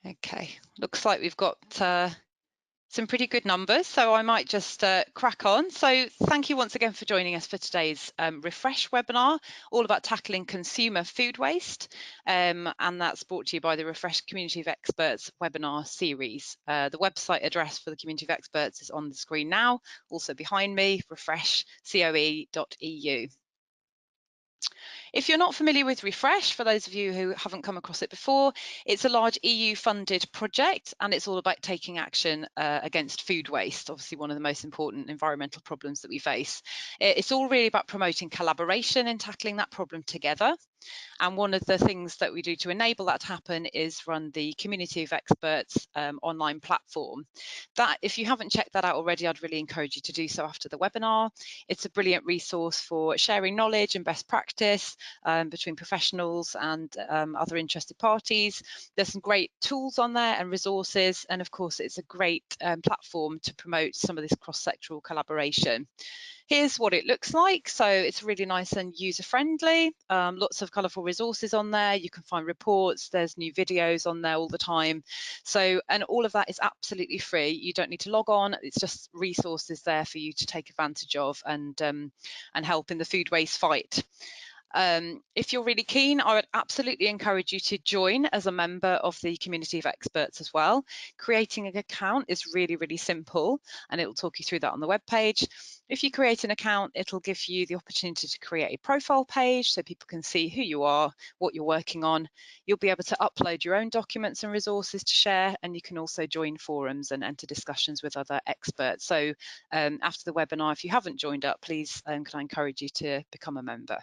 Okay, looks like we've got some pretty good numbers, so I might just crack on. So thank you once again for joining us for today's Refresh webinar, all about tackling consumer food waste, and that's brought to you by the Refresh Community of Experts webinar series. The website address for the Community of Experts is on the screen now, also behind me, refreshcoe.eu. If you're not familiar with Refresh, for those of you who haven't come across it before, it's a large EU-funded project, and it's all about taking action against food waste, obviously one of the most important environmental problems that we face. It's all really about promoting collaboration and tackling that problem together. And one of the things that we do to enable that to happen is run the Community of Experts online platform. That, if you haven't checked that out already, I'd really encourage you to do so after the webinar. It's a brilliant resource for sharing knowledge and best practice between professionals and other interested parties. There's some great tools on there and resources, and of course it's a great platform to promote some of this cross-sectoral collaboration. Here's what it looks like. So it's really nice and user-friendly, lots of colourful resources on there. You can find reports, there's new videos on there all the time. So, and all of that is absolutely free. You don't need to log on. It's just resources there for you to take advantage of and help in the food waste fight. If you're really keen, I would absolutely encourage you to join as a member of the Community of Experts as well. Creating an account is really, really simple, and it will talk you through that on the webpage. If you create an account, it'll give you the opportunity to create a profile page so people can see who you are, what you're working on. You'll be able to upload your own documents and resources to share, and you can also join forums and enter discussions with other experts. So after the webinar, if you haven't joined up, please can I encourage you to become a member.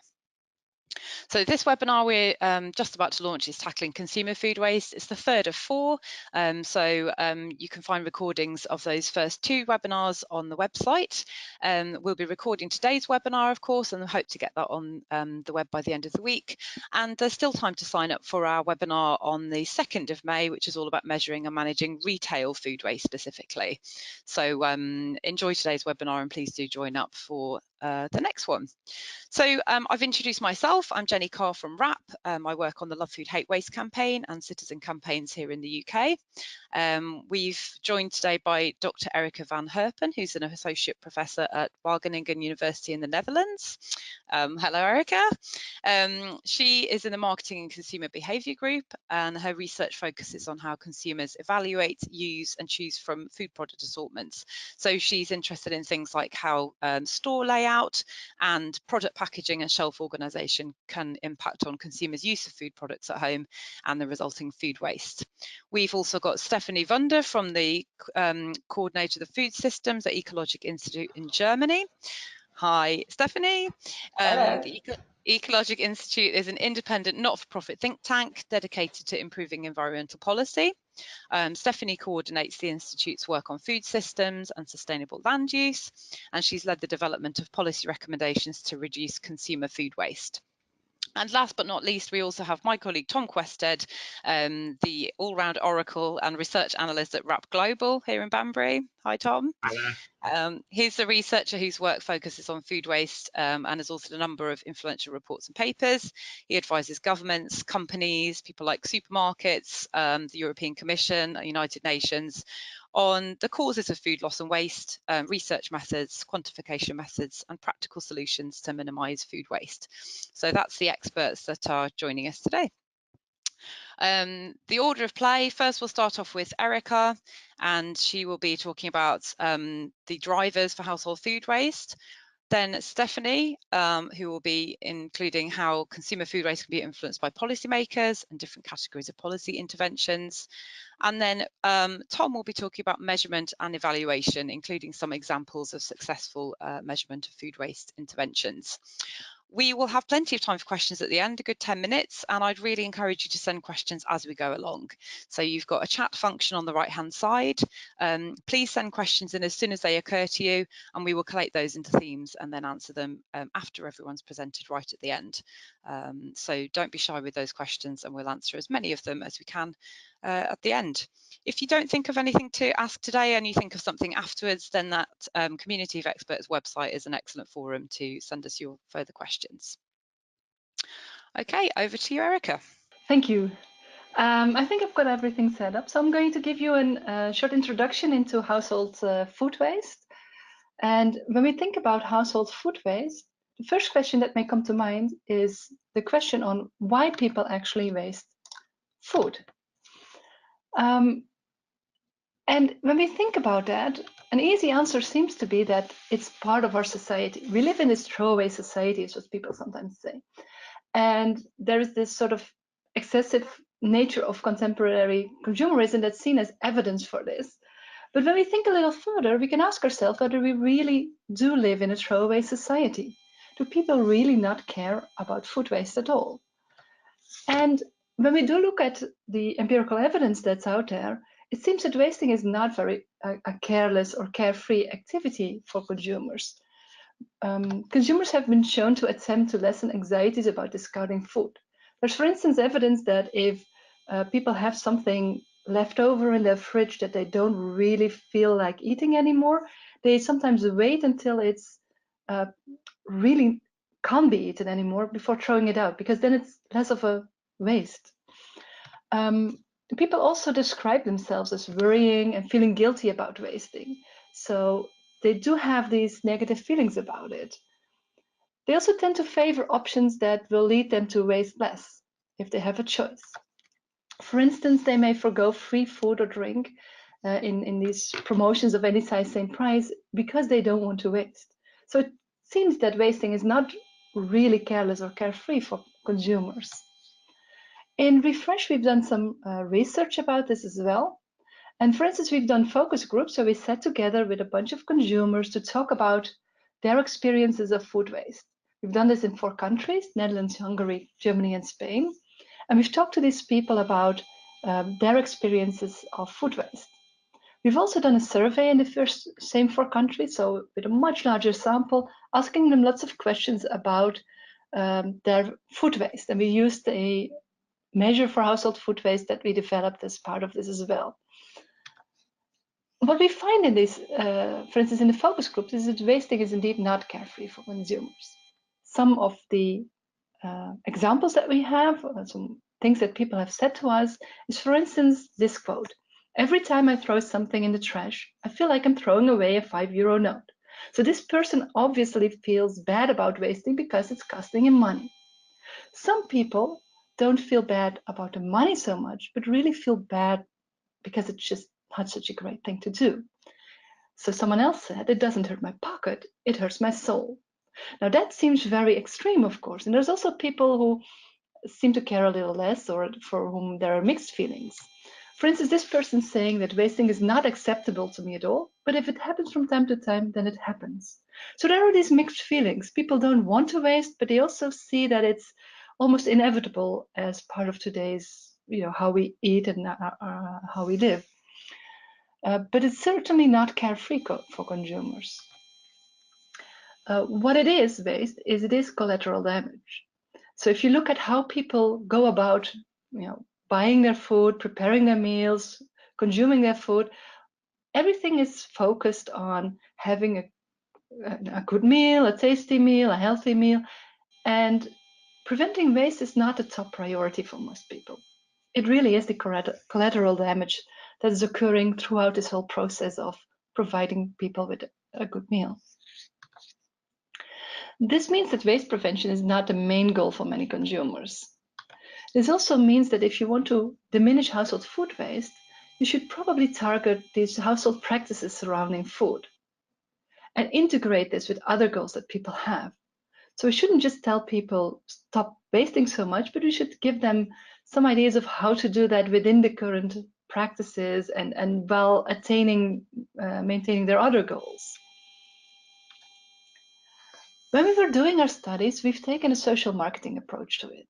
So this webinar we're just about to launch is tackling consumer food waste. It's the third of four, you can find recordings of those first two webinars on the website. We'll be recording today's webinar, of course, and hope to get that on the web by the end of the week. And there's still time to sign up for our webinar on the 2nd of May, which is all about measuring and managing retail food waste specifically. So enjoy today's webinar and please do join up for the next one. So I've introduced myself. I'm Jenny Carr from WRAP. I work on the Love Food Hate Waste campaign and citizen campaigns here in the UK. We've joined today by Dr. Erica van Herpen, who's an associate professor at Wageningen University in the Netherlands. Hello, Erica. She is in the Marketing and Consumer Behaviour Group, and her research focuses on how consumers evaluate, use and choose from food product assortments. So she's interested in things like how store layout and product packaging and shelf organisation can impact on consumers' use of food products at home and the resulting food waste. We've also got Stephanie Wunder from the coordinator of the food systems at Ecologic Institute in Germany. Hi, Stephanie. The Ecologic Institute is an independent, not-for-profit think tank dedicated to improving environmental policy. Stephanie coordinates the Institute's work on food systems and sustainable land use, and she's led the development of policy recommendations to reduce consumer food waste. And last but not least, we also have my colleague Tom Quested, the all-round Oracle and research analyst at WRAP Global here in Banbury. Hi, Tom. Hello. He's a researcher whose work focuses on food waste and has authored a number of influential reports and papers. He advises governments, companies, people like supermarkets, the European Commission, United Nations, on the causes of food loss and waste, research methods, quantification methods, and practical solutions to minimise food waste. So that's the experts that are joining us today. The order of play, first we'll start off with Erica, and she will be talking about the drivers for household food waste. Then Stephanie, who will be including how consumer food waste can be influenced by policymakers and different categories of policy interventions. And then Tom will be talking about measurement and evaluation, including some examples of successful measurement of food waste interventions. We will have plenty of time for questions at the end, a good 10 minutes, and I'd really encourage you to send questions as we go along. So you've got a chat function on the right-hand side. Please send questions in as soon as they occur to you, and we will collate those into themes and then answer them after everyone's presented right at the end. So don't be shy with those questions, and we'll answer as many of them as we can at the end. If you don't think of anything to ask today and you think of something afterwards, then that Community of Experts website is an excellent forum to send us your further questions. Okay, over to you, Erica. Thank you. I think I've got everything set up. So I'm going to give you a short introduction into household food waste. And when we think about household food waste, the first question that may come to mind is the question on why people actually waste food. And when we think about that, an easy answer seems to be that it's part of our society. We live in this throwaway society, is what people sometimes say. And there is this sort of excessive nature of contemporary consumerism that's seen as evidence for this. But when we think a little further, we can ask ourselves whether we really do live in a throwaway society. Do people really not care about food waste at all? And when we do look at the empirical evidence that's out there, it seems that wasting is not very a careless or carefree activity for consumers. Consumers have been shown to attempt to lessen anxieties about discarding food. There's, for instance, evidence that if people have something left over in their fridge that they don't really feel like eating anymore, they sometimes wait until it's really can't be eaten anymore before throwing it out, because then it's less of a waste. People also describe themselves as worrying and feeling guilty about wasting. So they do have these negative feelings about it. They also tend to favor options that will lead them to waste less if they have a choice. For instance, they may forgo free food or drink in these promotions of any size, same price, because they don't want to waste. So it seems that wasting is not really careless or carefree for consumers. In Refresh, we've done some research about this as well. And for instance, we've done focus groups, so we sat together with a bunch of consumers to talk about their experiences of food waste. We've done this in 4 countries, Netherlands, Hungary, Germany, and Spain. And we've talked to these people about their experiences of food waste. We've also done a survey in the same 4 countries, so with a much larger sample, asking them lots of questions about their food waste. And we used a measure for household food waste that we developed as part of this as well. What we find in this, for instance, in the focus groups, is that wasting is indeed not carefree for consumers. Some of the examples that we have, some things that people have said to us, is, for instance, this quote: "Every time I throw something in the trash, I feel like I'm throwing away a €5 note." So this person obviously feels bad about wasting because it's costing him money. Some people don't feel bad about the money so much, but really feel bad because it's just not such a great thing to do. So someone else said, "It doesn't hurt my pocket, it hurts my soul." Now that seems very extreme, of course. And there's also people who seem to care a little less, or for whom there are mixed feelings. For instance, this person saying that wasting is not acceptable to me at all, but if it happens from time to time, then it happens. So there are these mixed feelings. People don't want to waste, but they also see that it's almost inevitable as part of today's, how we eat and how we live. But it's certainly not carefree for consumers. What it is waste is it is collateral damage. So if you look at how people go about, buying their food, preparing their meals, consuming their food, everything is focused on having a good meal, a tasty meal, a healthy meal, and preventing waste is not a top priority for most people. It really is the collateral damage that is occurring throughout this whole process of providing people with a good meal. This means that waste prevention is not the main goal for many consumers. This also means that if you want to diminish household food waste, you should probably target these household practices surrounding food and integrate this with other goals that people have. So we shouldn't just tell people stop wasting so much, but we should give them some ideas of how to do that within the current practices and while maintaining their other goals. When we were doing our studies, we've taken a social marketing approach to it.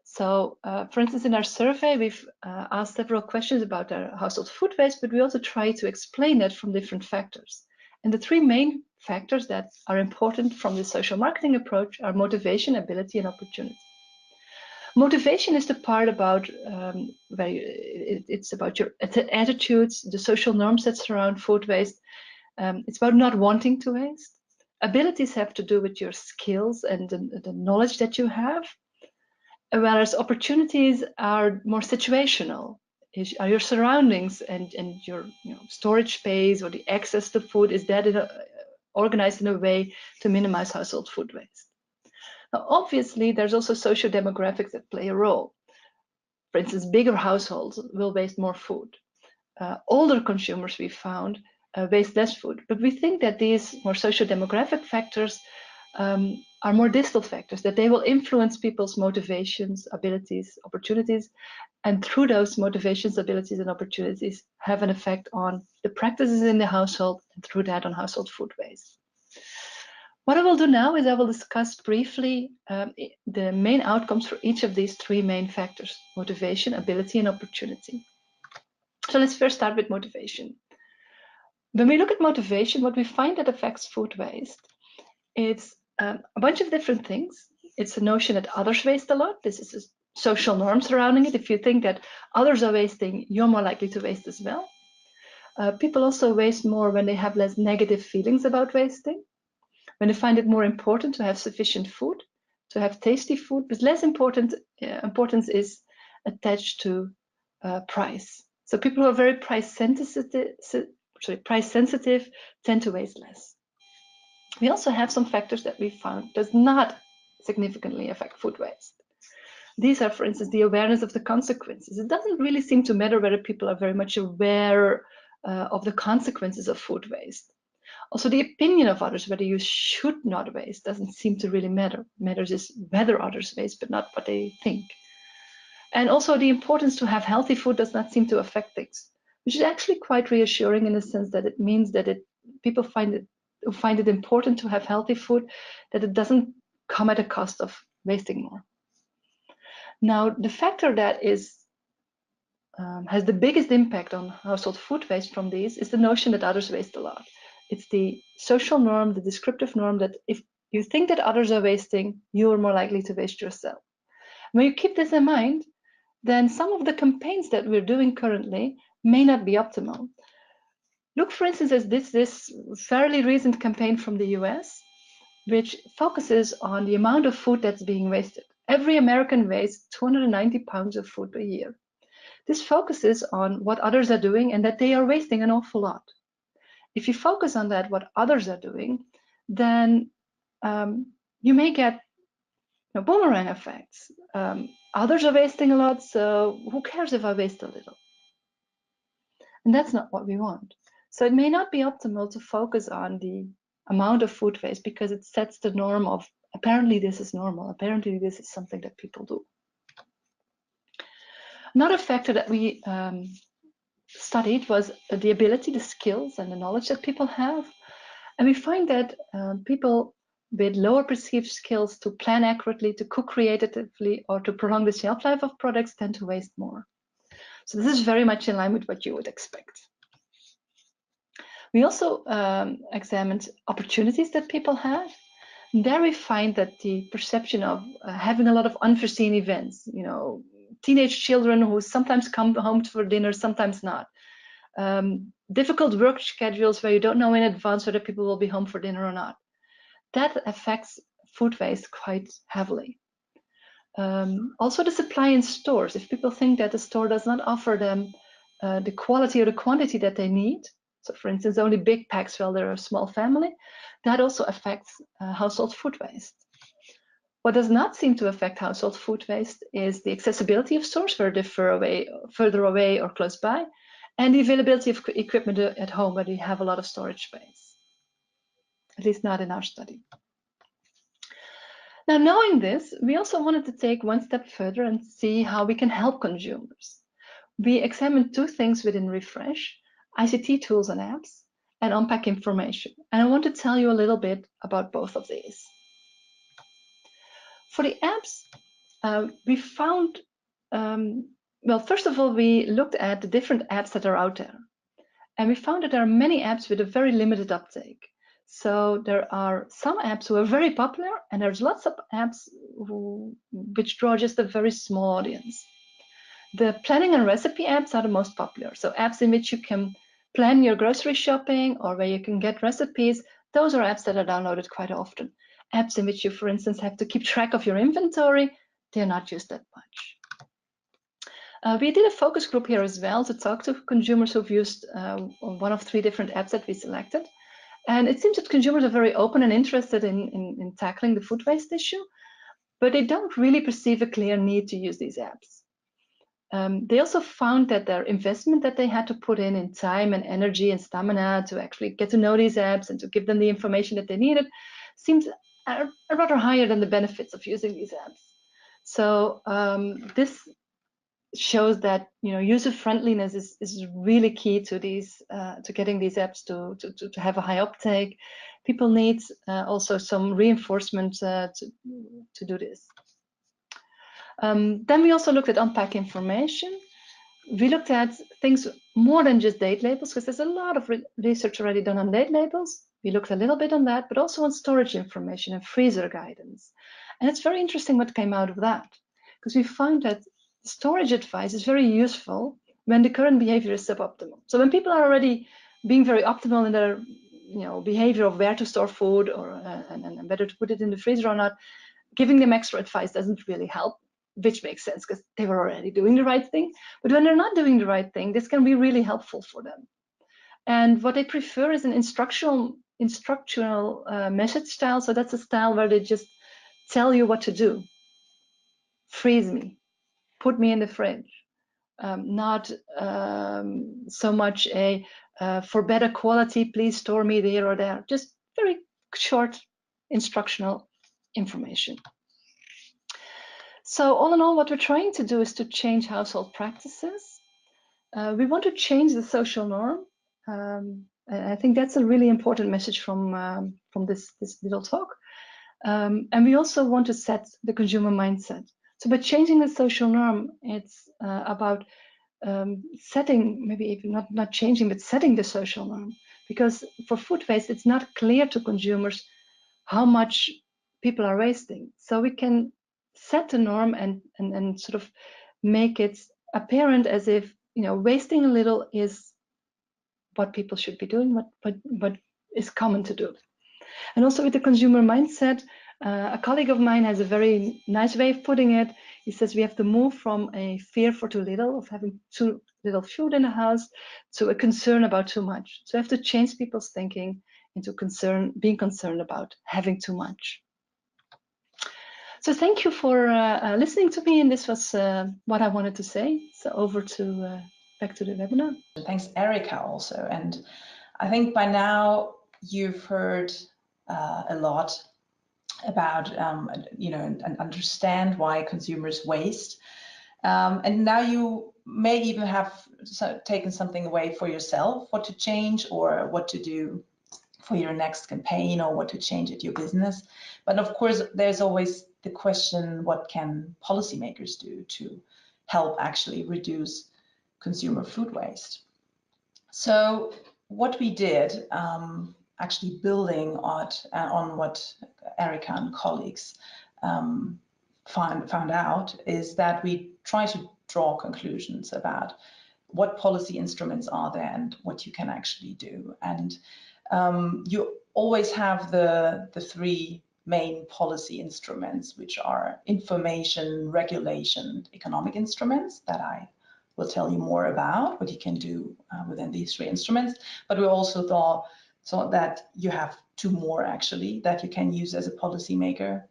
So, for instance, in our survey, we've asked several questions about our household food waste, but we also try to explain that from different factors. And the 3 main factors that are important from the social marketing approach are motivation, ability, and opportunity. Motivation is the part about it's about your attitudes, the social norms that surround food waste. It's about not wanting to waste. Abilities have to do with your skills and the knowledge that you have. whereas opportunities are more situational. Are your surroundings and your storage space or the access to food, is that organized in a way to minimize household food waste? Now, obviously, there's also socio-demographics that play a role. For instance, bigger households will waste more food. Older consumers, we found, waste less food. But we think that these more socio-demographic factors are more distal factors, that they will influence people's motivations, abilities, opportunities, and through those motivations, abilities, and opportunities have an effect on the practices in the household, and through that on household food waste. What I will do now is I will discuss briefly the main outcomes for each of these three main factors: motivation, ability, and opportunity. So let's first start with motivation. When we look at motivation, what we find that affects food waste, it's a bunch of different things. It's a notion that others waste a lot. This is a social norm surrounding it. If you think that others are wasting, you're more likely to waste as well. People also waste more when they have less negative feelings about wasting, when they find it more important to have sufficient food, to have tasty food, but less importance is attached to price. So people who are very price sensitive tend to waste less. We also have some factors that we found does not significantly affect food waste. These are, for instance, the awareness of the consequences. It doesn't really seem to matter whether people are very much aware of the consequences of food waste. Also, the opinion of others, whether you should not waste, doesn't seem to really matter. Matters is whether others waste, but not what they think. And also the importance to have healthy food does not seem to affect things, which is actually quite reassuring in the sense that it means that people find it important to have healthy food, that it doesn't come at a cost of wasting more. Now, the factor that has the biggest impact on household food waste from these is the notion that others waste a lot. It's the social norm, the descriptive norm, that if you think that others are wasting, you are more likely to waste yourself. When you keep this in mind, then some of the campaigns that we're doing currently may not be optimal. Look, for instance, at this fairly recent campaign from the US, which focuses on the amount of food that's being wasted. Every American wastes 290 pounds of food per year. This focuses on what others are doing and that they are wasting an awful lot. If you focus on that, what others are doing, then you may get boomerang effects. Others are wasting a lot, so who cares if I waste a little? And that's not what we want. So it may not be optimal to focus on the amount of food waste because it sets the norm of apparently this is normal, apparently this is something that people do. Another factor that we studied was the ability, the skills, and the knowledge that people have. And we find that people with lower perceived skills to plan accurately, to cook creatively, or to prolong the shelf life of products tend to waste more. So this is very much in line with what you would expect. We also examined opportunities that people have. There we find that the perception of having a lot of unforeseen events, teenage children who sometimes come home for dinner, sometimes not. Difficult work schedules where you don't know in advance whether people will be home for dinner or not. That affects food waste quite heavily. Also the supply in stores. If people think that the store does not offer them the quality or the quantity that they need, so for instance, only big packs while they're a small family, that also affects household food waste. What does not seem to affect household food waste is the accessibility of stores further away or close by, and the availability of equipment at home where you have a lot of storage space. At least not in our study. Now, knowing this, we also wanted to take one step further and see how we can help consumers. We examined two things within Refresh: ICT tools and apps, and unpack information. And I want to tell you a little bit about both of these. For the apps, we found, well, first of all, we looked at the different apps that are out there. And we found that there are many apps with a very limited uptake. So there are some apps who are very popular, and there's lots of apps which draw just a very small audience. The planning and recipe apps are the most popular. So apps in which you can plan your grocery shopping or where you can get recipes, those are apps that are downloaded quite often. Apps in which you, for instance, have to keep track of your inventory, they're not used that much. We did a focus group here as well to talk to consumers who've used one of 3 different apps that we selected. And it seems that consumers are very open and interested in tackling the food waste issue, but they don't really perceive a clear need to use these apps. They also found that their investment that they had to put in time and energy and stamina to actually get to know these apps and to give them the information that they needed seems rather higher than the benefits of using these apps. So this shows that user friendliness is really key to these to getting these apps to have a high uptake. People need also some reinforcement to do this. Then we also looked at unpack information. We looked at things more than just date labels, because there's a lot of research already done on date labels. We looked a little bit on that, but also on storage information and freezer guidance. And it's very interesting what came out of that, because we found that storage advice is very useful when the current behavior is suboptimal. So when people are already being very optimal in their behavior of where to store food or and whether to put it in the freezer or not, giving them extra advice doesn't really help, which makes sense because they were already doing the right thing. But when they're not doing the right thing, this can be really helpful for them. And what they prefer is an instructional message style. So that's a style where they just tell you what to do. Freeze me, put me in the fridge. Not so much a for better quality, please store me there or there. Just very short instructional information. So all in all, what we're trying to do is to change household practices. We want to change the social norm. And I think that's a really important message from this little talk. And we also want to set the consumer mindset. So by changing the social norm, it's about setting, maybe even not changing, but setting the social norm. Because for food waste, it's not clear to consumers how much people are wasting. So we can set the norm and sort of make it apparent as if wasting a little is what people should be doing, what is common to do. And also with the consumer mindset, a colleague of mine has a very nice way of putting it. He says we have to move from a fear for too little, of having too little food in the house, to a concern about too much. So we have to change people's thinking into being concerned about having too much. So thank you for listening to me, and this was what I wanted to say. So over to back to the webinar. Thanks, Erica, also. And I think by now you've heard a lot about, and understand why consumers waste. And now you may even have taken something away for yourself, what to change or what to do for your next campaign or what to change at your business. But of course, there's always the question, what can policymakers do to help actually reduce consumer food waste? So what we did, actually building on what Erica and colleagues found out, is that we try to draw conclusions about what policy instruments are there and what you can actually do. And you always have the 3 main policy instruments, which are information, regulation, economic instruments that I will tell you more about what you can do within these 3 instruments. But we also thought that you have 2 more actually that you can use as a policymaker,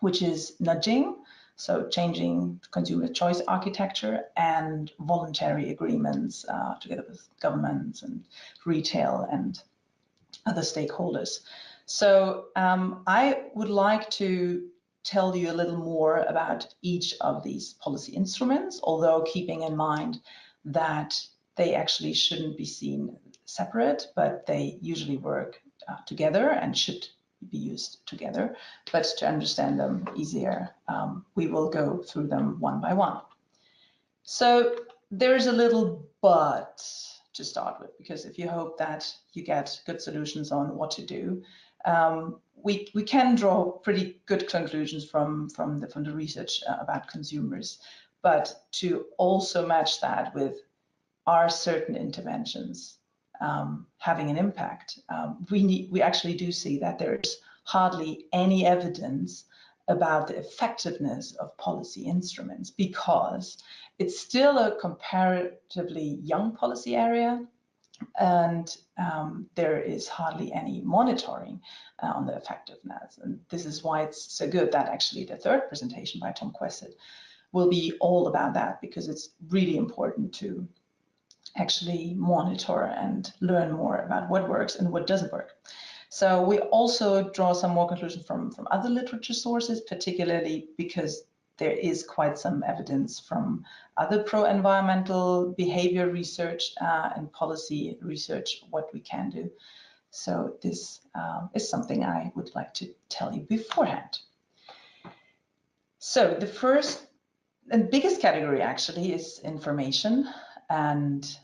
which is nudging, so changing consumer choice architecture, and voluntary agreements together with governments and retail and other stakeholders. So I would like to tell you a little more about each of these policy instruments, although keeping in mind that they actually shouldn't be seen separate, but they usually work together and should be used together. But to understand them easier, we will go through them one by one. So there's a little but to start with, because if you hope that you get good solutions on what to do, we can draw pretty good conclusions from the research about consumers, but to also match that with, are certain interventions having an impact? We actually do see that there is hardly any evidence about the effectiveness of policy instruments, because it's still a comparatively young policy area, and there is hardly any monitoring on the effectiveness. And this is why it's so good that actually the third presentation by Tom Quested will be all about that, because it's really important to actually monitor and learn more about what works and what doesn't work. So we also draw some more conclusions from other literature sources, particularly because there is quite some evidence from other pro-environmental behavior research and policy research what we can do. So this is something I would like to tell you beforehand. So the first and biggest category actually is information, and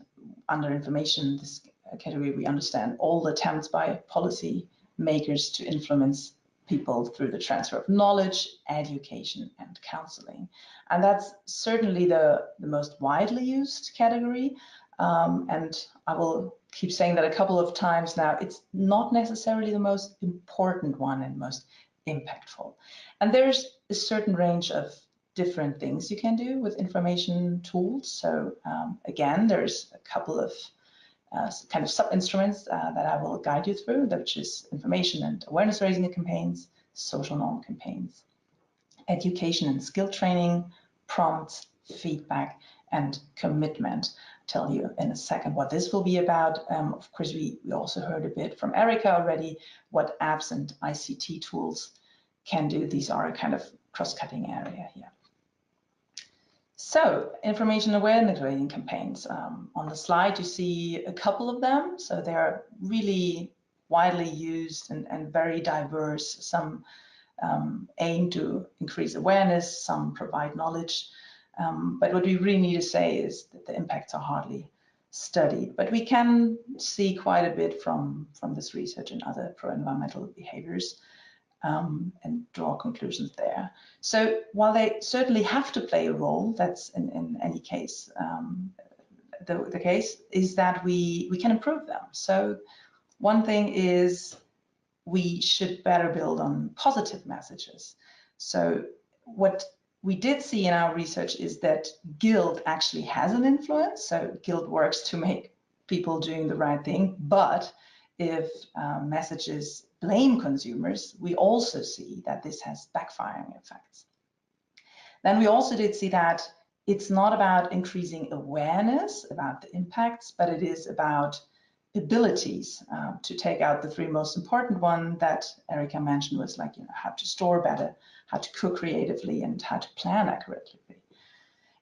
under information, this category, we understand all attempts by policy makers to influence people through the transfer of knowledge, education, and counseling. And that's certainly the most widely used category. And I will keep saying that a couple of times now. It's not necessarily the most important one and most impactful. And there's a certain range of different things you can do with information tools. So again, there's a couple of kind of sub-instruments that I will guide you through, which is information and awareness raising campaigns, social norm campaigns, education and skill training, prompts, feedback, and commitment. I'll tell you in a second what this will be about. Of course, we also heard a bit from Erica already what apps and ICT tools can do. These are a kind of cross-cutting area here. So, information awareness raising campaigns. On the slide, you see a couple of them. So they're really widely used and very diverse. Some aim to increase awareness, some provide knowledge. But what we really need to say is that the impacts are hardly studied. But we can see quite a bit from this research and other pro-environmental behaviors. And draw conclusions there. So while they certainly have to play a role, that's in any case the case, is that we can improve them. So one thing is we should better build on positive messages. So what we did see in our research is that guilt actually has an influence. So guilt works to make people doing the right thing, but if messages blame consumers, we also see that this has backfiring effects. Then we also did see that it's not about increasing awareness about the impacts, but it is about abilities to take out the three most important ones that Erica mentioned, was like, how to store better, how to cook creatively, and how to plan accurately.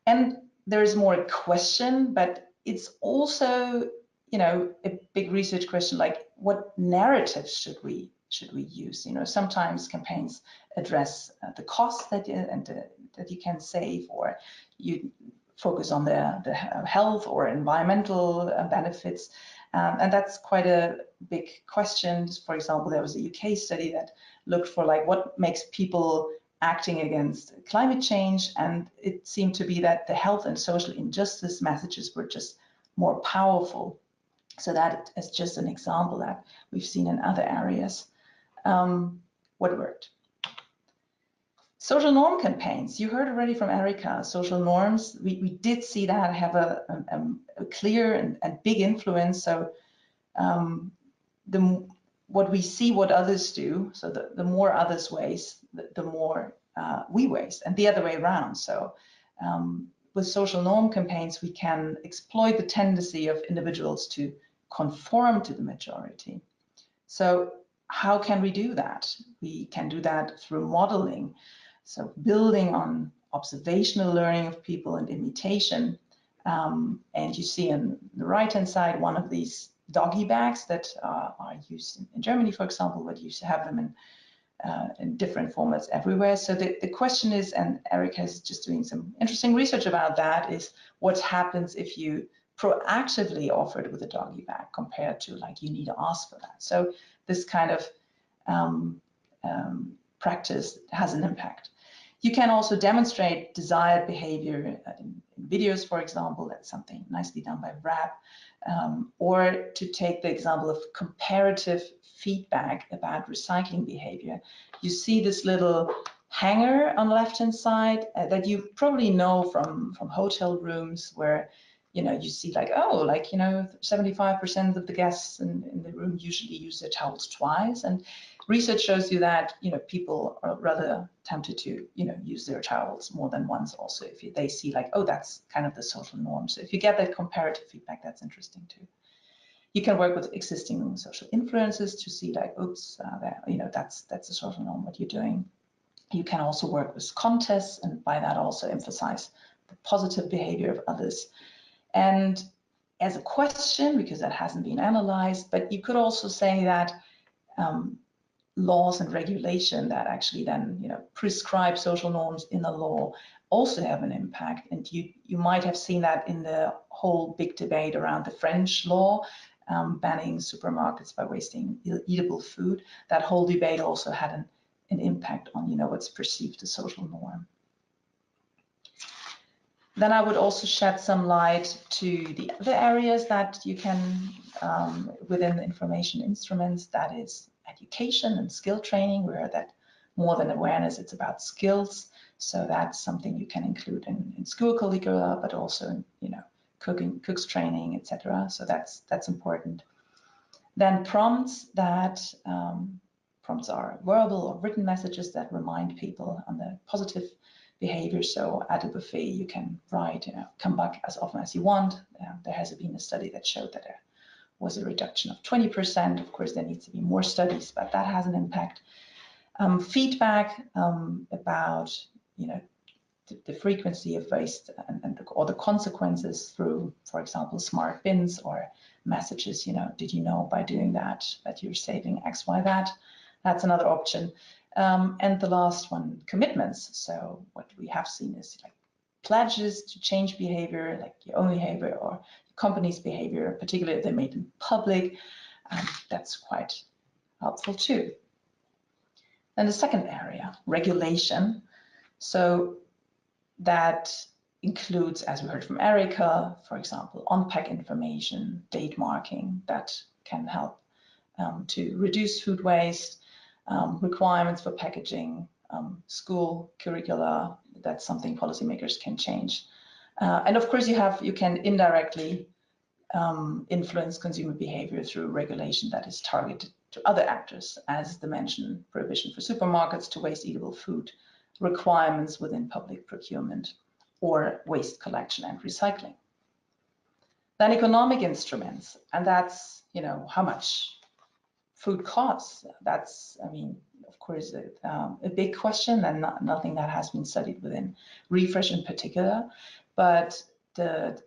And there is more a question, but it's also a big research question, like what narratives should we use? Sometimes campaigns address the cost that you can save, or you focus on the health or environmental benefits, and that's quite a big question. For example, there was a UK study that looked for like what makes people acting against climate change, and it seemed to be that the health and social injustice messages were just more powerful. So that is just an example that we've seen in other areas. What worked? Social norm campaigns. You heard already from Erica, social norms. We did see that have a clear and big influence. So what we see what others do, so the more others waste, the more we waste, and the other way around. So with social norm campaigns, we can exploit the tendency of individuals to conform to the majority. So how can we do that? We can do that through modeling. So building on observational learning of people and imitation. And you see on the right-hand side one of these doggy bags that are used in Germany, for example, but you have them in different formats everywhere. So the question is, and Erica is just doing some interesting research about that, is what happens if you proactively offer it with a doggy bag compared to like you need to ask for that. So this kind of practice has an impact. You can also demonstrate desired behavior in videos, for example. That's something nicely done by RAP. Or to take the example of comparative feedback about recycling behavior. You see this little hanger on the left-hand side that you probably know from hotel rooms where, you know, you see like, oh, like, you know, 75% of the guests in the room usually use their towels twice. And research shows you that, you know, people are rather tempted to, you know, use their towels more than once also if they see like, oh, that's kind of the social norm. So if you get that comparative feedback, that's interesting too. You can work with existing social influences to see like, oops, you know, that's the social norm, what you're doing. You can also work with contests and by that also emphasize the positive behavior of others. And as a question, because that hasn't been analyzed, but you could also say that laws and regulation that actually then, you know, prescribe social norms in the law also have an impact. And you might have seen that in the whole big debate around the French law banning supermarkets by wasting eatable food. That whole debate also had an impact on, you know, what's perceived as social norm. Then I would also shed some light to the other areas that you can, within the information instruments, that is education and skill training. We heard that more than awareness, it's about skills. So that's something you can include in school curricula, but also in, you know, cooks training, etc. So that's important. Then prompts are verbal or written messages that remind people on the positive behavior. So at a buffet, you can write, you know, come back as often as you want. There has been a study that showed that there was a reduction of 20%. Of course, there needs to be more studies, but that has an impact. Feedback about, you know, the frequency of waste or the consequences through, for example, smart bins or messages, you know, did you know by doing that you're saving X, Y, that? That's another option. And the last one, commitments. So what we have seen is like pledges to change behavior, like your own behavior or your company's behavior, particularly if they're made in public. That's quite helpful too. And the second area, regulation. So that includes, as we heard from Erica, for example, on-pack information, date marking that can help to reduce food waste, requirements for packaging, school curricula. That's something policymakers can change. And of course, you can indirectly influence consumer behavior through regulation that is targeted to other actors, as the mentioned prohibition for supermarkets to waste eatable food, requirements within public procurement, or waste collection and recycling. Then economic instruments, and that's, you know, how much food costs. That's, I mean, of course, a big question and nothing that has been studied within Refresh in particular, but the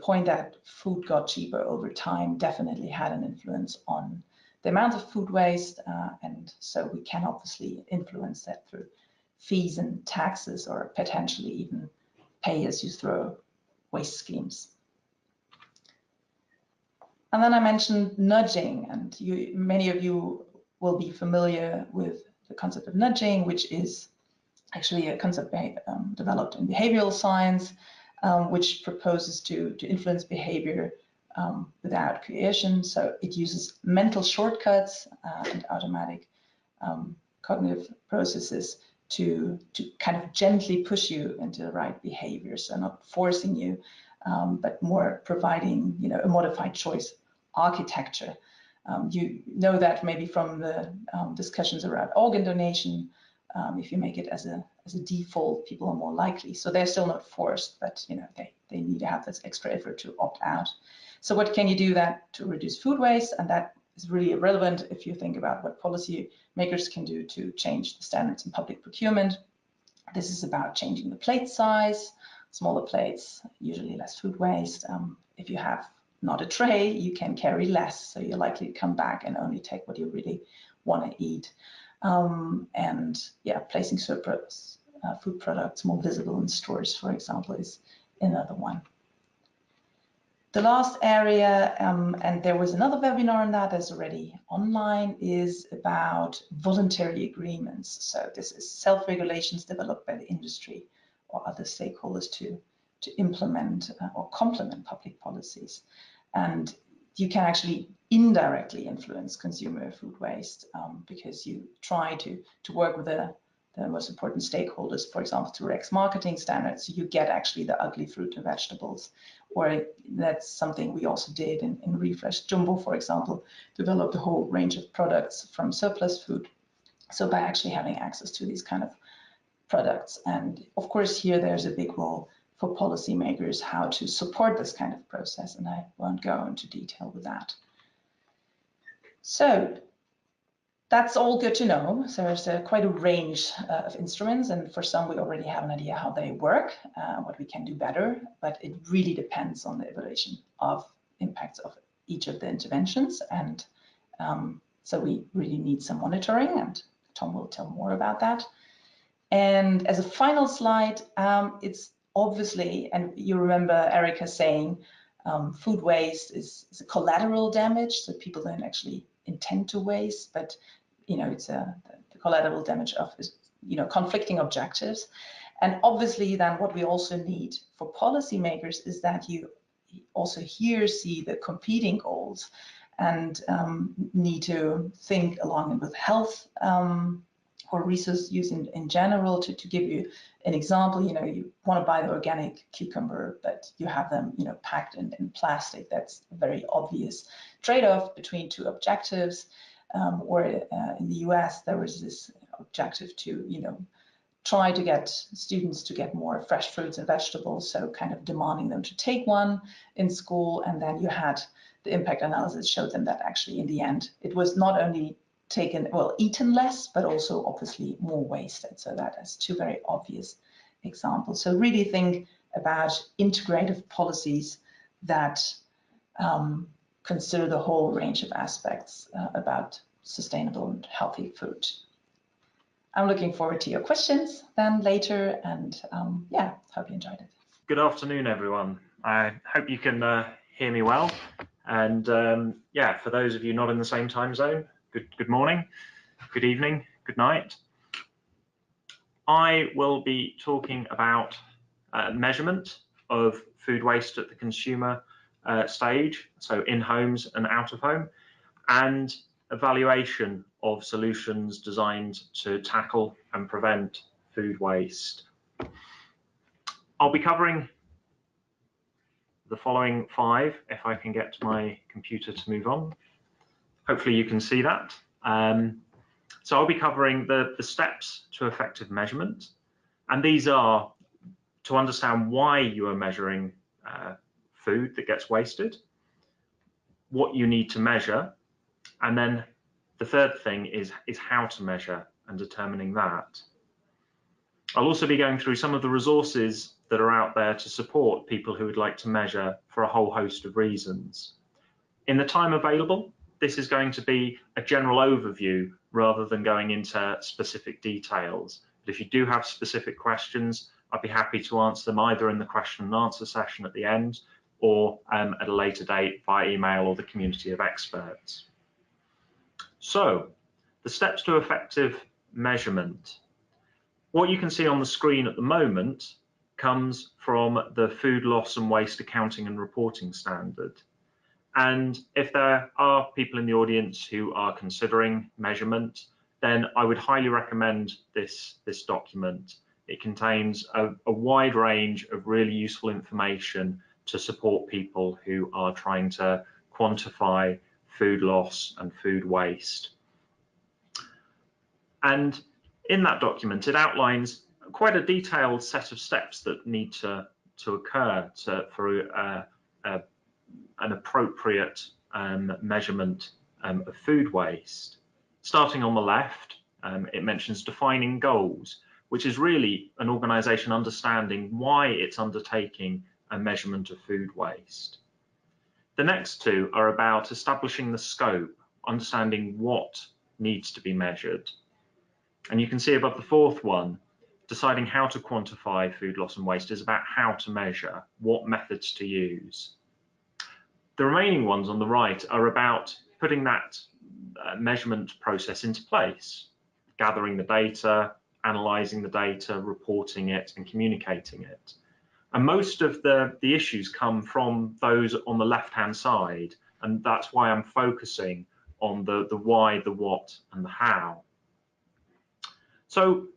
point that food got cheaper over time definitely had an influence on the amount of food waste, and so we can obviously influence that through fees and taxes or potentially even pay as you throw waste schemes. And then I mentioned nudging, and many of you will be familiar with the concept of nudging, which is actually a concept developed in behavioral science, which proposes to influence behavior without coercion. So it uses mental shortcuts and automatic cognitive processes to kind of gently push you into the right behavior. So not forcing you, but more providing, you know, a modified choice architecture. You know that maybe from the discussions around organ donation. If you make it as a default, people are more likely. So they're still not forced, but, you know, they need to have this extra effort to opt out. So what can you do that to reduce food waste? And that is really relevant if you think about what policy makers can do to change the standards in public procurement. This is about changing the plate size, smaller plates, usually less food waste. If you have not a tray, you can carry less, so you're likely to come back and only take what you really want to eat. And yeah, placing surplus food products more visible in stores, for example, is another one. The last area, and there was another webinar on that that's already online, is about voluntary agreements. So this is self-regulations developed by the industry or other stakeholders to implement or complement public policies. And you can actually indirectly influence consumer food waste because you try to work with a the most important stakeholders, for example, to Rex marketing standards, you get actually the ugly fruit and vegetables. Or that's something we also did in Refresh Jumbo, for example, developed a whole range of products from surplus food. So by actually having access to these kind of products. And of course, here there's a big role for policymakers how to support this kind of process, and I won't go into detail with that. So that's all good to know. So there's quite a range of instruments, and for some we already have an idea how they work, what we can do better, but it really depends on the evaluation of impacts of each of the interventions. And so we really need some monitoring, and Tom will tell more about that. And as a final slide, it's obviously, and you remember Erica saying, food waste is a collateral damage, so people don't actually intend to waste, but it's the collateral damage of conflicting objectives. And obviously then what we also need for policymakers is that you also here see the competing goals and need to think along with health or resource use in general. To give you an example, you want to buy the organic cucumber, but you have them packed in plastic. That's a very obvious trade-off between two objectives. Or in the US, there was this objective to try to get students to get more fresh fruits and vegetables, so kind of demanding them to take one in school. And then you had the impact analysis showed them that actually in the end it was not only eaten less, but also obviously more wasted. So that is two very obvious examples. So really think about integrative policies that consider the whole range of aspects about sustainable and healthy food. I'm looking forward to your questions then later, and yeah, hope you enjoyed it. Good afternoon, everyone. I hope you can hear me well. And yeah, for those of you not in the same time zone, good morning, good evening, good night. I will be talking about measurement of food waste at the consumer stage, so in homes and out of home, and evaluation of solutions designed to tackle and prevent food waste. I'll be covering the following 5, if I can get my computer to move on. Hopefully you can see that. So I'll be covering the steps to effective measurement, and these are to understand why you are measuring food that gets wasted, what you need to measure, and then the third thing is how to measure and determining that. I'll also be going through some of the resources that are out there to support people who would like to measure for a whole host of reasons. In the time available, this is going to be a general overview rather than going into specific details. But if you do have specific questions, I'd be happy to answer them either in the question and answer session at the end or at a later date via email or the community of experts. So, the steps to effective measurement. What you can see on the screen at the moment comes from the Food Loss and Waste Accounting and Reporting Standard. And if there are people in the audience who are considering measurement, then I would highly recommend this document. It contains a wide range of really useful information to support people who are trying to quantify food loss and food waste. And in that document, it outlines quite a detailed set of steps that need to occur for an appropriate measurement of food waste. Starting on the left, it mentions defining goals, which is really an organisation understanding why it's undertaking a measurement of food waste. The next two are about establishing the scope, understanding what needs to be measured. And you can see above the fourth one, deciding how to quantify food loss and waste is about how to measure, what methods to use. The remaining ones on the right are about putting that measurement process into place, gathering the data, analysing the data, reporting it and communicating it. And most of the issues come from those on the left-hand side, and that's why I'm focusing on the why, the what and the how. So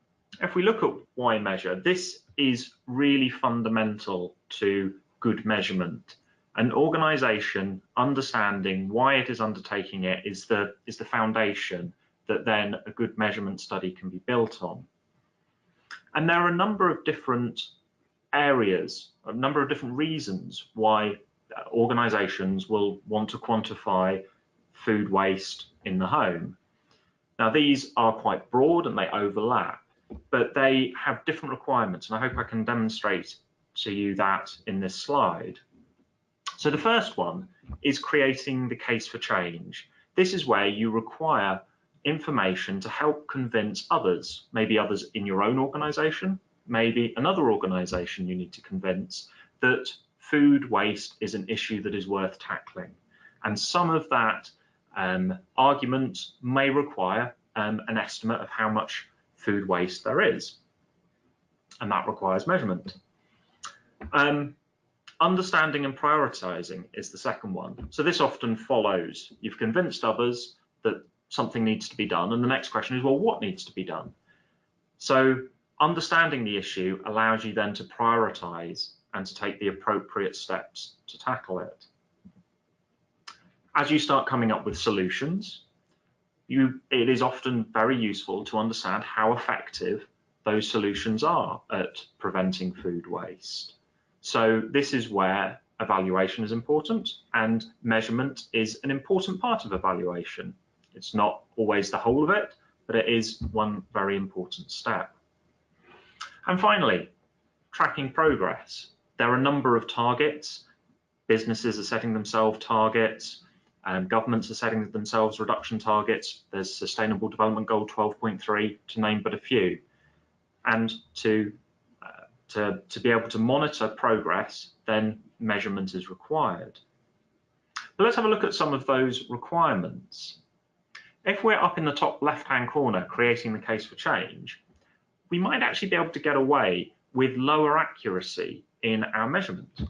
If we look at why measure, this is really fundamental to good measurement. An organisation understanding why it is undertaking it is the foundation that then a good measurement study can be built on. And there are a number of different areas, a number of different reasons why organisations will want to quantify food waste in the home. Now, these are quite broad and they overlap, but they have different requirements, and I hope I can demonstrate to you that in this slide. So the first one is creating the case for change. This is where you require information to help convince others, maybe others in your own organisation, maybe another organisation you need to convince that food waste is an issue that is worth tackling. And some of that argument may require an estimate of how much food waste there is, and that requires measurement. Understanding and prioritising is the second one. So this often follows. You've convinced others that something needs to be done, and the next question is, well, what needs to be done? So understanding the issue allows you then to prioritise and to take the appropriate steps to tackle it. As you start coming up with solutions, it is often very useful to understand how effective those solutions are at preventing food waste. So this is where evaluation is important, and measurement is an important part of evaluation. It's not always the whole of it, but it is one very important step. And finally, tracking progress. There are a number of targets. Businesses are setting themselves targets, governments are setting themselves reduction targets. There's Sustainable Development Goal 12.3, to name but a few. And to be able to monitor progress, then measurement is required. But let's have a look at some of those requirements. If we're up in the top left-hand corner, creating the case for change, we might actually be able to get away with lower accuracy in our measurement.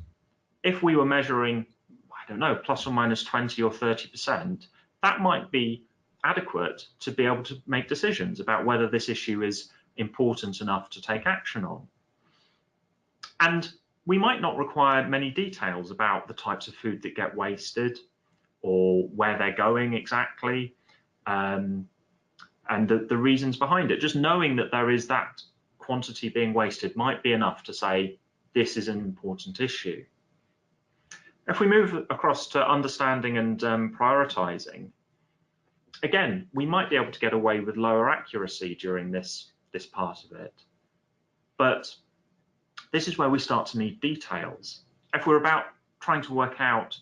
If we were measuring, I don't know, plus or minus 20 or 30%, that might be adequate to be able to make decisions about whether this issue is important enough to take action on. And we might not require many details about the types of food that get wasted or where they're going exactly, and the reasons behind it. Just knowing that there is that quantity being wasted might be enough to say this is an important issue. If we move across to understanding and prioritising, again, we might be able to get away with lower accuracy during this part of it. But this is where we start to need details. If we're about trying to work out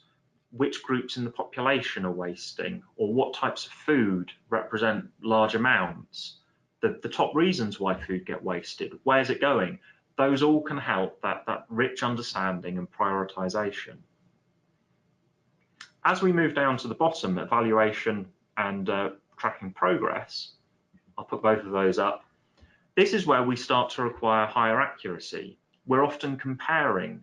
which groups in the population are wasting, or what types of food represent large amounts, the top reasons why food get wasted, where's it going, those all can help that rich understanding and prioritisation. As we move down to the bottom, evaluation and tracking progress, I'll put both of those up. This is where we start to require higher accuracy. We're often comparing.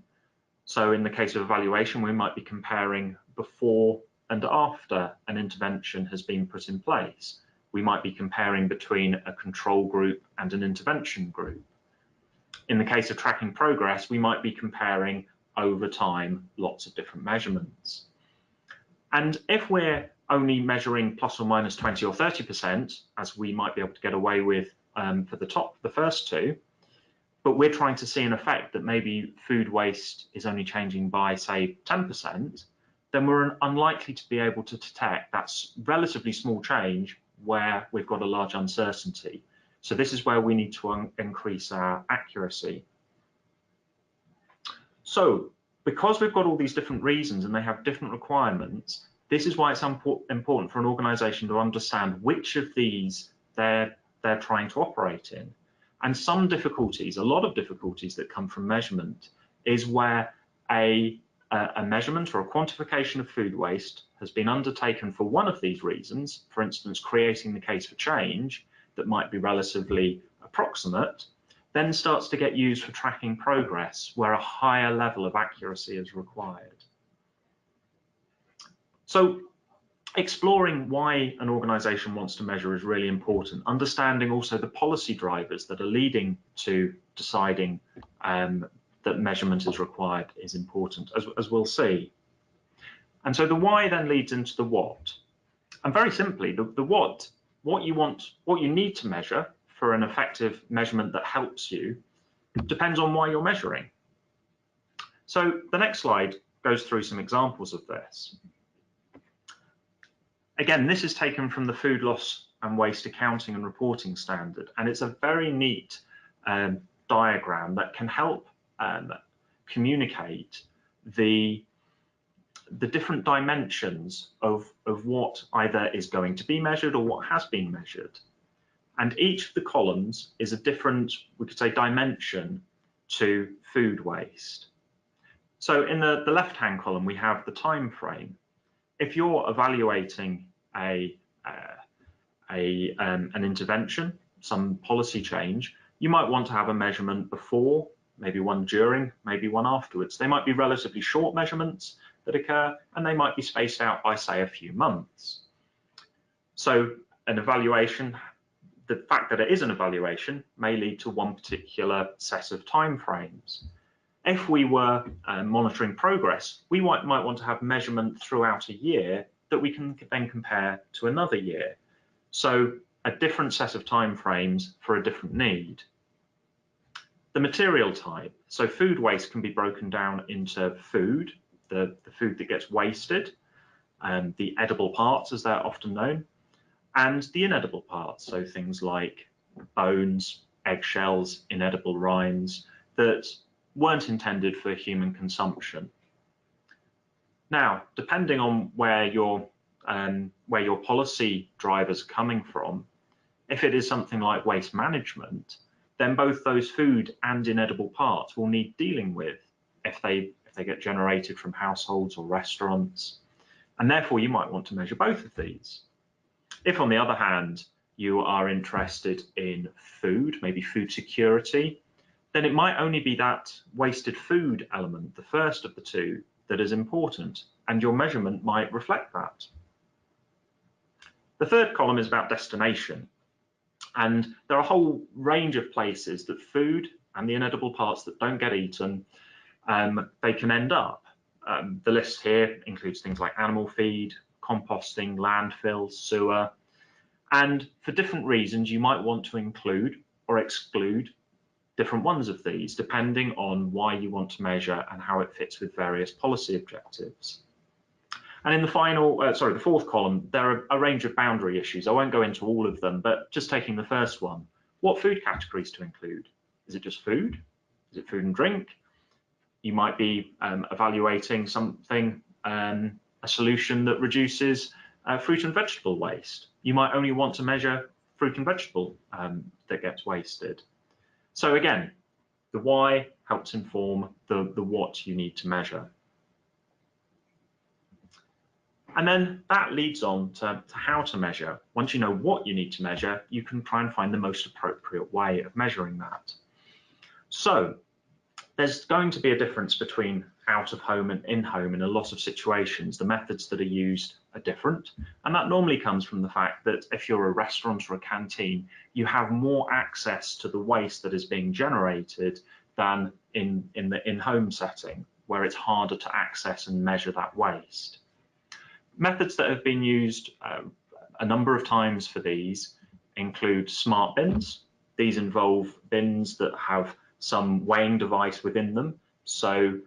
So in the case of evaluation, we might be comparing before and after an intervention has been put in place. We might be comparing between a control group and an intervention group. In the case of tracking progress, we might be comparing over time lots of different measurements. And if we're only measuring plus or minus 20 or 30%, as we might be able to get away with for the first two, but we're trying to see an effect that maybe food waste is only changing by, say, 10%, then we're unlikely to be able to detect that relatively small change where we've got a large uncertainty. So this is where we need to increase our accuracy. So because we've got all these different reasons and they have different requirements, this is why it's important for an organisation to understand which of these they're trying to operate in. And some difficulties, a lot of difficulties that come from measurement, is where a measurement or a quantification of food waste has been undertaken for one of these reasons, for instance, creating the case for change that might be relatively approximate, then starts to get used for tracking progress where a higher level of accuracy is required. So Exploring why an organisation wants to measure is really important. Understanding also the policy drivers that are leading to deciding that measurement is required is important, as we'll see. And so the why then leads into the what. And very simply, the what you need to measure for an effective measurement that helps you depends on why you're measuring. So the next slide goes through some examples of this. Again, this is taken from the Food Loss and Waste Accounting and Reporting Standard, and it's a very neat diagram that can help communicate the different dimensions of what either is going to be measured or what has been measured. And each of the columns is a different, we could say, dimension to food waste. So in the left-hand column, we have the time frame. If you're evaluating an intervention, some policy change, you might want to have a measurement before, maybe one during, maybe one afterwards. They might be relatively short measurements that occur, and they might be spaced out by, say, a few months. So an evaluation, the fact that it is an evaluation may lead to one particular set of timeframes. If we were monitoring progress, we might want to have measurement throughout a year that we can then compare to another year. So a different set of timeframes for a different need. The material type, so food waste can be broken down into food, the food that gets wasted, the edible parts as they're often known, and the inedible parts, so things like bones, eggshells, inedible rinds that weren't intended for human consumption. Now, depending on where your policy drivers are coming from, if it is something like waste management, then both those food and inedible parts will need dealing with if they get generated from households or restaurants, and therefore you might want to measure both of these. If, on the other hand, you are interested in food, maybe food security, then it might only be that wasted food element, the first of the two, that is important, and your measurement might reflect that. The third column is about destination, and there are a whole range of places that food and the inedible parts that don't get eaten, they can end up. The list here includes things like animal feed, composting, landfill, sewer, and for different reasons you might want to include or exclude different ones of these, depending on why you want to measure and how it fits with various policy objectives. And in the the fourth column, there are a range of boundary issues. I won't go into all of them, but just taking the first one, what food categories to include? Is it just food? Is it food and drink? You might be evaluating something, a solution that reduces fruit and vegetable waste. You might only want to measure fruit and vegetable that gets wasted. So again, the why helps inform the what you need to measure. And then that leads on to how to measure. Once you know what you need to measure, you can try and find the most appropriate way of measuring that. So there's going to be a difference between out of home and in home in a lot of situations. The methods that are used are different, and that normally comes from the fact that if you're a restaurant or a canteen, you have more access to the waste that is being generated than in the in-home setting, where it's harder to access and measure that waste. Methods that have been used a number of times for these include smart bins. These involve bins that have some weighing device within them, so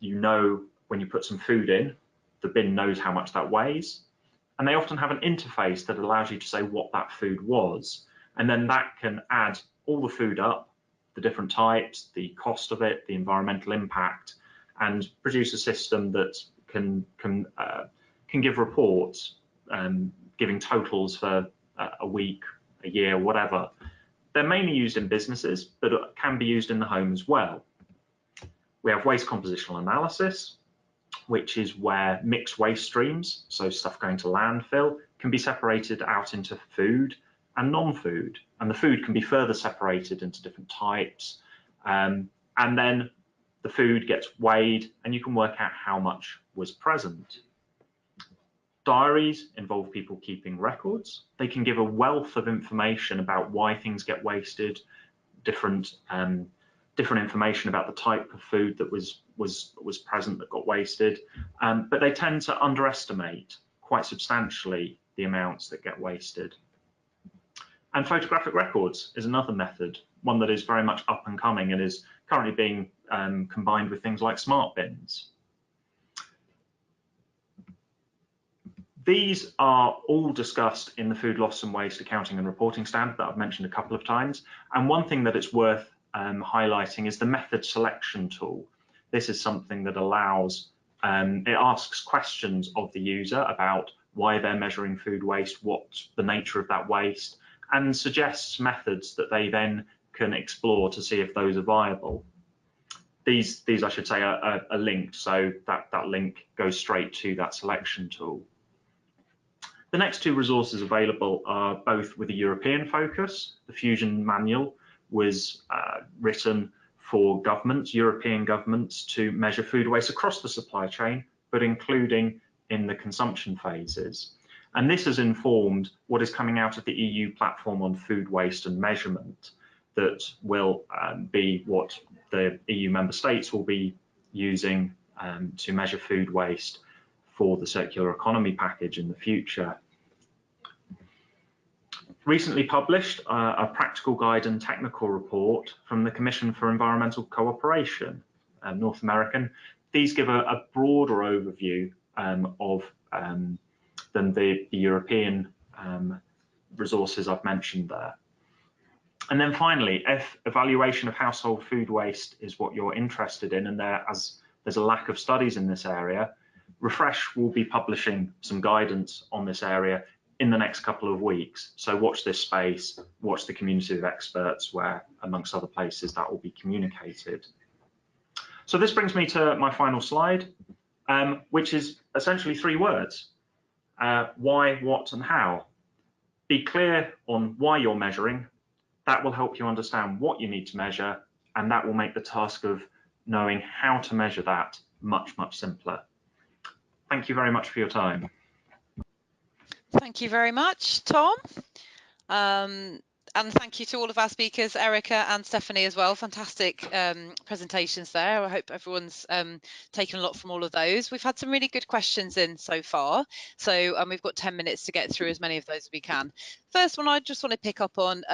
you know when you put some food in, the bin knows how much that weighs, and they often have an interface that allows you to say what that food was, and then that can add all the food up, the different types, the cost of it, the environmental impact, and produce a system that can give reports, giving totals for a week, a year, whatever. They're mainly used in businesses, but can be used in the home as well. We have waste compositional analysis, which is where mixed waste streams, so stuff going to landfill, can be separated out into food and non-food. And the food can be further separated into different types. And then the food gets weighed and you can work out how much was present. Diaries involve people keeping records. They can give a wealth of information about why things get wasted, different information about the type of food that was present that got wasted, but they tend to underestimate quite substantially the amounts that get wasted. And photographic records is another method, one that is very much up and coming and is currently being combined with things like smart bins. These are all discussed in the Food Loss and Waste Accounting and Reporting Standard that I've mentioned a couple of times. And one thing that it's worth highlighting is the method selection tool. This is something that allows, it asks questions of the user about why they're measuring food waste, what's the nature of that waste, and suggests methods that they then can explore to see if those are viable. These I should say, are linked, so that link goes straight to that selection tool. The next two resources available are both with a European focus. The Fusion Manual was written for governments, European governments, to measure food waste across the supply chain, but including in the consumption phases. And this has informed what is coming out of the EU platform on food waste and measurement that will be what the EU member states will be using to measure food waste for the circular economy package in the future. Recently published a practical guide and technical report from the Commission for Environmental Cooperation, North American. These give a broader overview than the European resources I've mentioned there. And then finally, if evaluation of household food waste is what you're interested in, and there's a lack of studies in this area, Refresh will be publishing some guidance on this area in the next couple of weeks. So watch this space, watch the community of experts where, amongst other places, that will be communicated. So this brings me to my final slide, which is essentially 3 words: why, what, and how. Be clear on why you're measuring. That will help you understand what you need to measure, and that will make the task of knowing how to measure that much, much simpler. Thank you very much for your time. Thank you very much, Tom. And thank you to all of our speakers, Erica and Stephanie as well. Fantastic presentations there. I hope everyone's taken a lot from all of those. We've had some really good questions in so far. So we've got 10 minutes to get through as many of those as we can. First one, I just want to pick up on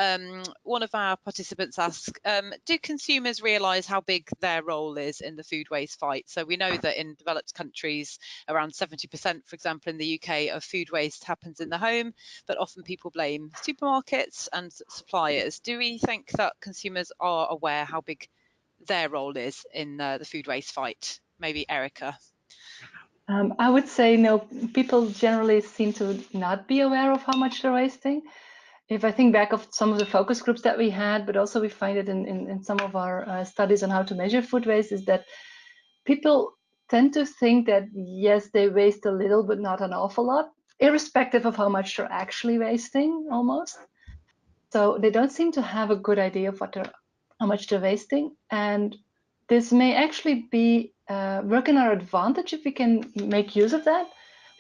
one of our participants asked, do consumers realise how big their role is in the food waste fight? So we know that in developed countries, around 70%, for example, in the UK, of food waste happens in the home, but often people blame supermarkets and suppliers. Do we think that consumers are aware how big their role is in the food waste fight? Maybe Erica. I would say no, people generally seem to not be aware of how much they're wasting. If I think back of some of the focus groups that we had, but also we find it in some of our studies on how to measure food waste, is that people tend to think that, yes, they waste a little, but not an awful lot, irrespective of how much they're actually wasting, almost. So they don't seem to have a good idea of how much they're wasting. And this may actually be work in our advantage if we can make use of that,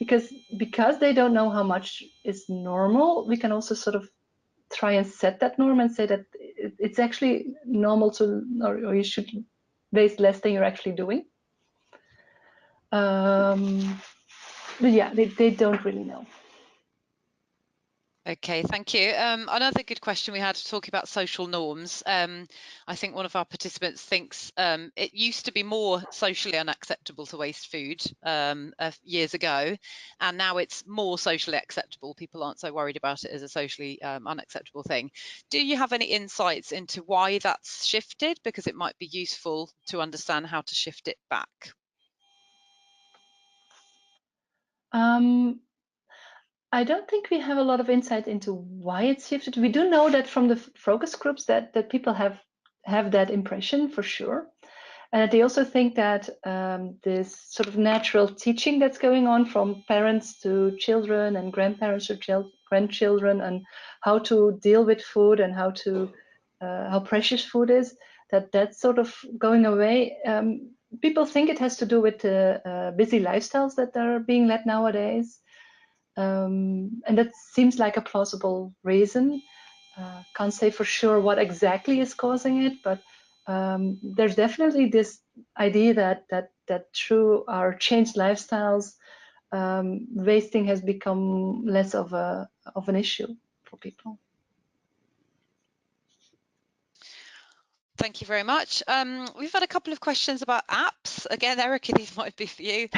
because they don't know how much is normal, we can also sort of try and set that norm and say that it's actually normal to, or you should waste less than you're actually doing. But yeah, they don't really know. Okay, thank you. Another good question we had talking about social norms. I think one of our participants thinks it used to be more socially unacceptable to waste food years ago, and now it's more socially acceptable. People aren't so worried about it as a socially unacceptable thing. Do you have any insights into why that's shifted? Because it might be useful to understand how to shift it back. I don't think we have a lot of insight into why it's shifted. We do know that from the focus groups that people have that impression for sure. And they also think that this sort of natural teaching that's going on from parents to children and grandparents to grandchildren, and how to deal with food and how precious food is, that's sort of going away. People think it has to do with the busy lifestyles that are being led nowadays. And that seems like a plausible reason. Can't say for sure what exactly is causing it, but there's definitely this idea that through our changed lifestyles, wasting has become less of an issue for people. Thank you very much. We've had a couple of questions about apps. Again, Erica, these might be for you.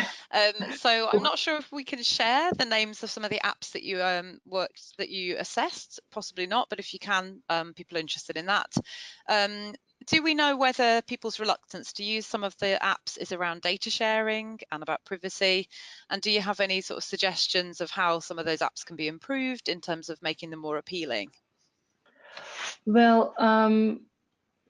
So I'm not sure if we can share the names of some of the apps that you that you assessed. Possibly not, but if you can, people are interested in that. Do we know whether people's reluctance to use some of the apps is around data sharing and about privacy? And do you have any sort of suggestions of how some of those apps can be improved in terms of making them more appealing? Well,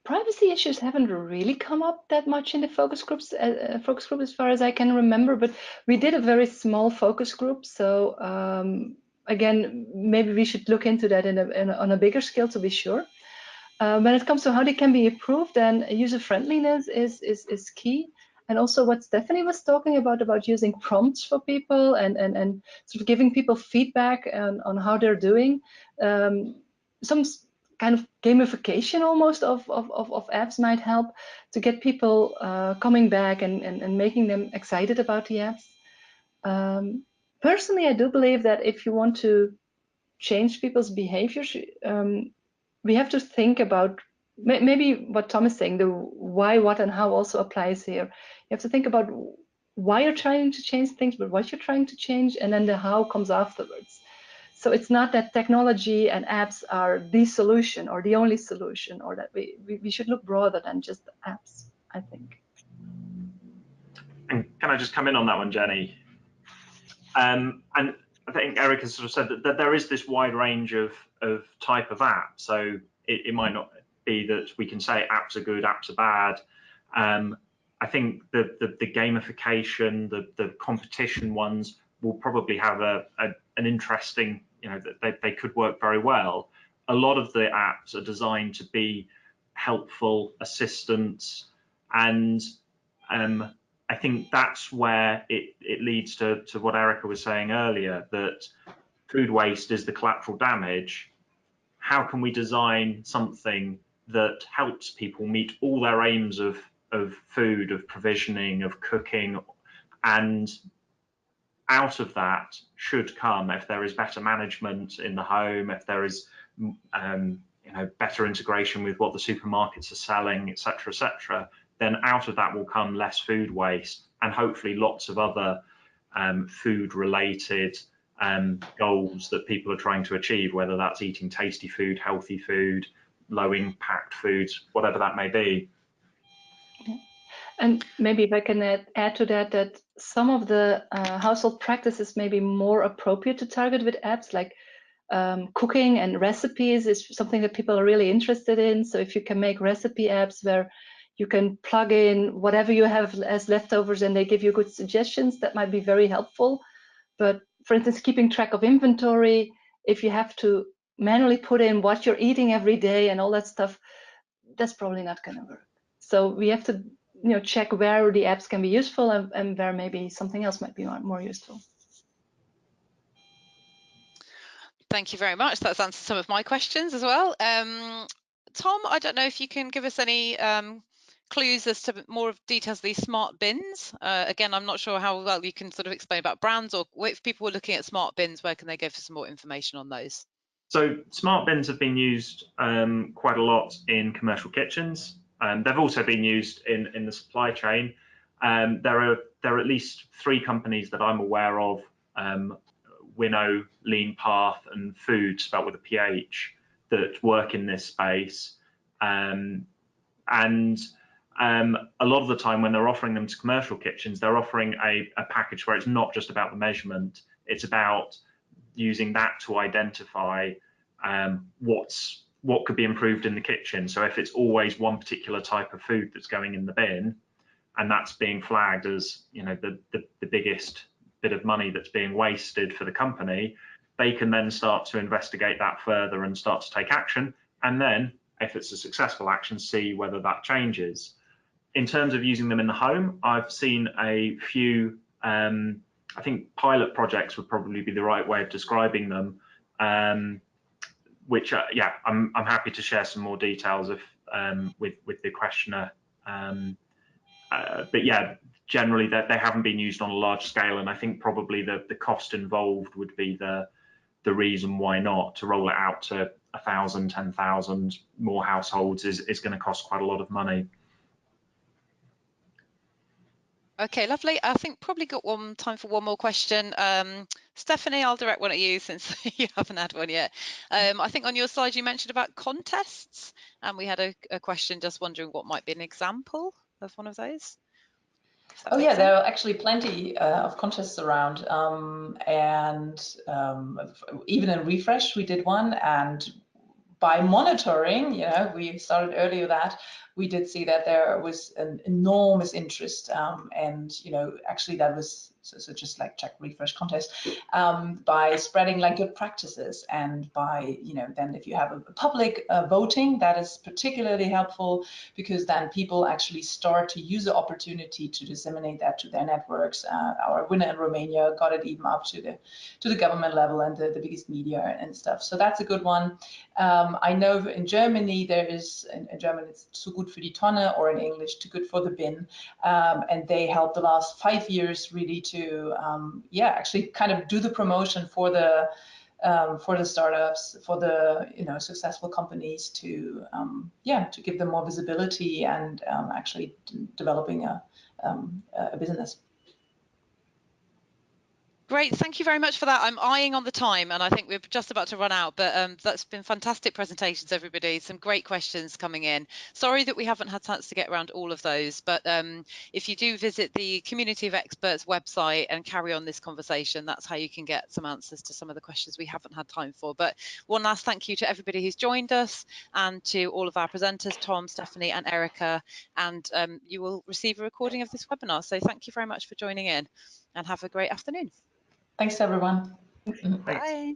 privacy issues haven't really come up that much in the focus group as far as I can remember, but we did a very small focus group. So again, maybe we should look into that on a bigger scale to be sure. When it comes to how they can be improved, then user friendliness is key. And also what Stephanie was talking about using prompts for people and sort of giving people feedback on how they're doing. Some kind of gamification almost of apps might help to get people coming back and making them excited about the apps. Personally, I do believe that if you want to change people's behaviors, we have to think about maybe what Tom is saying, the why, what, and how also applies here. You have to think about why you're trying to change things, but what you're trying to change, and then the how comes afterwards. So it's not that technology and apps are the solution or the only solution, or that we should look broader than just apps, I think. And can I just come in on that one, Jenny? And I think Erica sort of said that there is this wide range of type of app. So it might not be that we can say apps are good, apps are bad. I think the gamification, the competition ones will probably have an interesting, that they could work very well. A lot of the apps are designed to be helpful assistance, and I think that's where it leads to what Erica was saying earlier, that food waste is the collateral damage. How can we design something that helps people meet all their aims of food, of provisioning, of cooking, and out of that should come, if there is better management in the home, if there is better integration with what the supermarkets are selling, etc., then out of that will come less food waste and hopefully lots of other food related goals that people are trying to achieve, whether that's eating tasty food, healthy food, low impact foods, whatever that may be. Yeah. And maybe if I can add to that some of the household practices may be more appropriate to target with apps, like cooking and recipes is something that people are really interested in. So if you can make recipe apps where you can plug in whatever you have as leftovers and they give you good suggestions, that might be very helpful. But for instance, keeping track of inventory, if you have to manually put in what you're eating every day and all that stuff, that's probably not going to work. So we have to check where the apps can be useful and where maybe something else might be more useful. Thank you very much. That's answered some of my questions as well. Tom, I don't know if you can give us any clues as to more details of these smart bins. Again, I'm not sure how well you can sort of explain about brands, or if people were looking at smart bins, where can they go for some more information on those? So smart bins have been used quite a lot in commercial kitchens. They've also been used in the supply chain. There are at least 3 companies that I'm aware of, Winnow, Lean Path, and Food, spelled with a PH, that work in this space. And a lot of the time when they're offering them to commercial kitchens, they're offering a package where it's not just about the measurement, it's about using that to identify what could be improved in the kitchen. So if it's always one particular type of food that's going in the bin, and that's being flagged as the biggest bit of money that's being wasted for the company, they can then start to investigate that further and start to take action. And then, if it's a successful action, see whether that changes. In terms of using them in the home, I've seen a few I think pilot projects would probably be the right way of describing them. Which yeah, I'm happy to share some more details if with the questionnaire. But yeah, generally they haven't been used on a large scale, and I think probably the cost involved would be the reason why not. To roll it out to 1,000, 10,000 more households is going to cost quite a lot of money. Okay, lovely. I think probably got time for one more question. Stephanie, I'll direct one at you since you haven't had one yet. I think on your slide you mentioned about contests, and we had a question just wondering what might be an example of one of those. Oh yeah, there are actually plenty of contests around, even in Refresh we did one, and by monitoring, we started earlier that we did see that there was an enormous interest, and actually that was so just like check Refresh contest, by spreading like good practices, and by then if you have a public voting, that is particularly helpful, because then people actually start to use the opportunity to disseminate that to their networks. Our winner in Romania got it even up to the government level and the biggest media and stuff. So that's a good one. I know in Germany there is, in German it's Zu gut für die Tonne, or in English Too Good for the Bin, and they helped the last 5 years really to actually kind of do the promotion for the startups, for the successful companies, to give them more visibility and actually developing a business. Great, thank you very much for that. I'm eyeing on the time and I think we're just about to run out, but that's been fantastic presentations, everybody. Some great questions coming in. Sorry that we haven't had a chance to get around all of those, but if you do visit the Community of Experts website and carry on this conversation, that's how you can get some answers to some of the questions we haven't had time for. But one last thank you to everybody who's joined us, and to all of our presenters, Tom, Stephanie and Erica, and you will receive a recording of this webinar. So thank you very much for joining in, and have a great afternoon. Thanks, everyone. Bye.